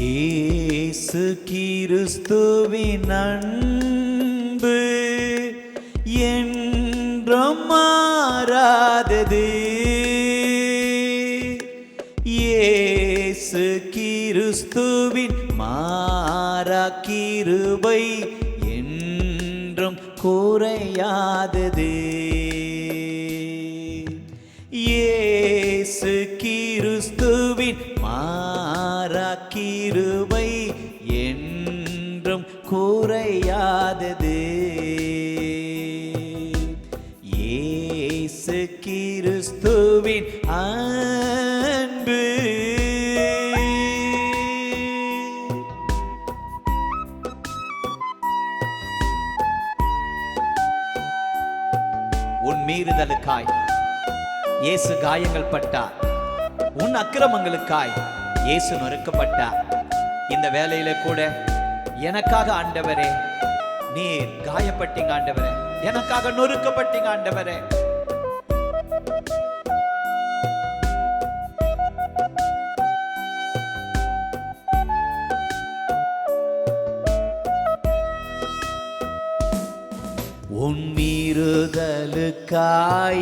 இயேசு கிறிஸ்துவின் அன்பு என்றும் மாறாதது. இயேசு கிறிஸ்துவின் மாறா கிருபை என்றும் குறையாதது. இயேசு கிறிஸ்துவின் மாறா கிருபை என்றும் குறையாதது. இயேசு கிறிஸ்துவின் அன்பு உன் மீறுதலுக்காய் இயேசு காயங்கள் பட்டார். உன் அக்கிரமங்களுக்காய் இயேசு நொறுக்கப்பட்டார். இந்த வேலையில கூட எனக்காக ஆண்டவரே நீர் காயப்பட்டீங்க ஆண்டவரே, எனக்காக நொறுக்கப்பட்டீங்க ஆண்டவரே. உன் மீறுதலுக்காய்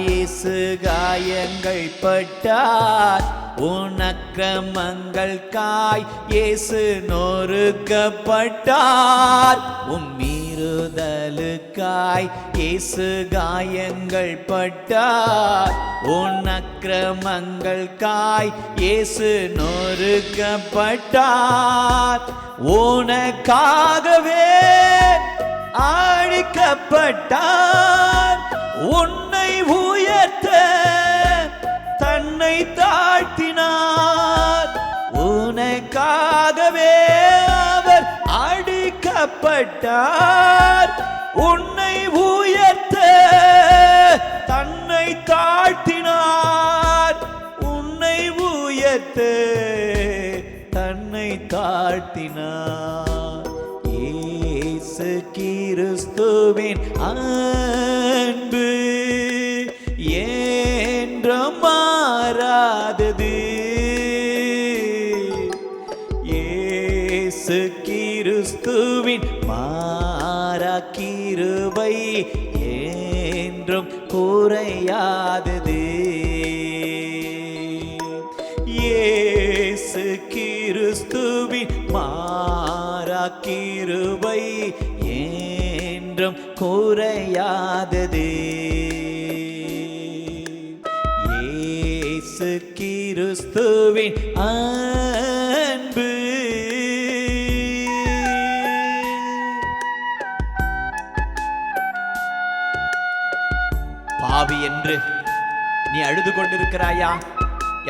இயேசு காயங்கள் பட்டார். உன் அக்கிரமங்களுக்காய் இயேசு நொறுக்கப்பட்டார். உன் மீறுதலுக்காய் இயேசு காயங்கள் பட்டார். உன் அக்கிரமங்களுக்காய் இயேசு நொறுக்கப்பட்டார். உனக்காகவே அழிக்கப்பட்டார். உன்னை உயர்த்த தன்னை தாழ்த்தினார். உனக்காகவே அவர் அழிக்கப்பட்டார். உன்னை உயர்த்த தன்னை தாழ்த்தினார். உன்னை உயர்த்த தன்னை தாழ்த்தினார். இயேசு கிறிஸ்துவின் அன்பு என்றும் மாறாதது. இயேசு கிறிஸ்துவின் மாறா கிருபை என்றும் குறையாதது. இயேசு கிறிஸ்துவின் மாறா கிருபை என்றும் குறையாதது. இயேசு கிறிஸ்துவின் அன்பு பாவி என்று நீ அழுது கொண்டிருக்கிறாயா?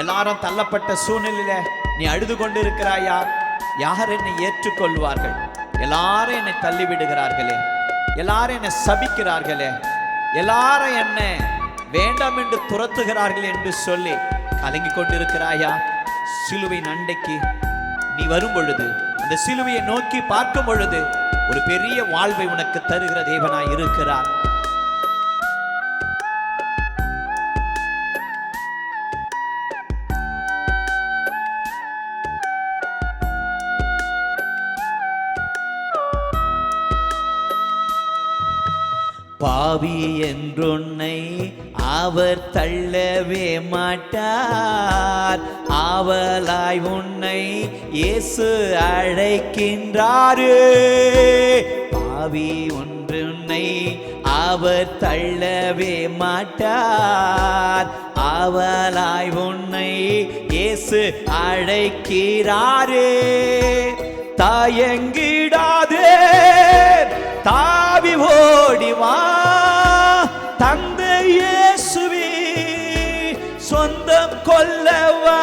எல்லாரும் தள்ளப்பட்ட சூழ்நிலையில நீ அழுது கொண்டிருக்கிறாயா? யார் என்னை ஏற்றுக்கொள்வார்கள்? எல்லாரும் என்னை தள்ளிவிடுகிறார்களே, எல்லாரும் என்னை சபிக்கிறார்களே, எல்லாரும் என்ன வேண்டாம் என்று துரத்துகிறார்கள் என்று சொல்லி கலங்கி கொண்டிருக்கிறாயா? சிலுவையின் அண்டைக்கு நீ வரும் பொழுது, அந்த சிலுவையை நோக்கி பார்க்கும் பொழுது ஒரு பெரிய வாழ்வை உனக்கு தருகிற தேவனாய் இருக்கிறார். பாவி என்றொன்னை அவர் தள்ளவே மாட்டார். ஆவலாய் உன்னை இயேசு அழைக்கின்றாரே. பாவி ஒன்றுன்னை அவர் தள்ளவே மாட்டார். ஆவலாய் உன்னை இயேசு அழைக்கிறாரே. தயங்கிடாதே, தாவி ஓடிவா, தந்தை இயேசுவே சொந்தம் கொள்ளவா.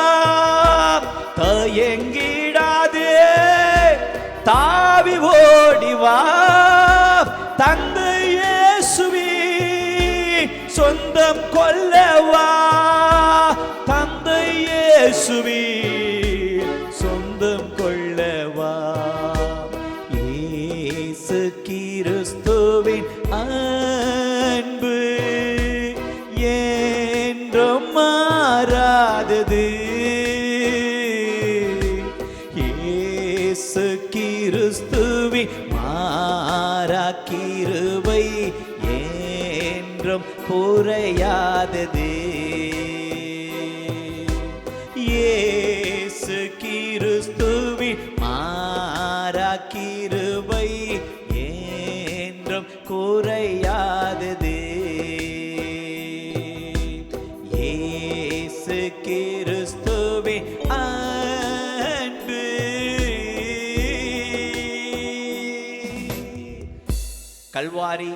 தயங்கிடாதே, தாவி ஓடிவா, தந்தை இயேசுவே சொந்தம் கொள்ளவா. தந்தை இயேசுவே சொந்தம் கொள்ளவா. இயேசு கிறிஸ்துவின் அன்பு என்றும் மாறாதது. குறையாதது. இயேசு கிறிஸ்துவின் மாறா கிருபை என்றும் குறையாதது. இயேசு கிறிஸ்துவின் அன்பு கல்வாரி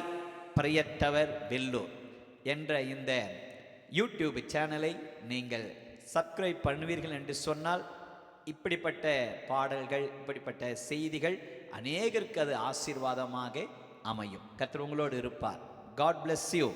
பிரியத்தவர் வெல்லூர் என்ற இந்த யூடியூப் சேனலை நீங்கள் சப்ஸ்கிரைப் பண்ணுவீர்கள் என்று சொன்னால் இப்படிப்பட்ட பாடல்கள், இப்படிப்பட்ட செய்திகள் அநேகருக்கு அது ஆசீர்வாதமாக அமையும். கர்த்தர் உங்களோடு இருப்பார். God bless you.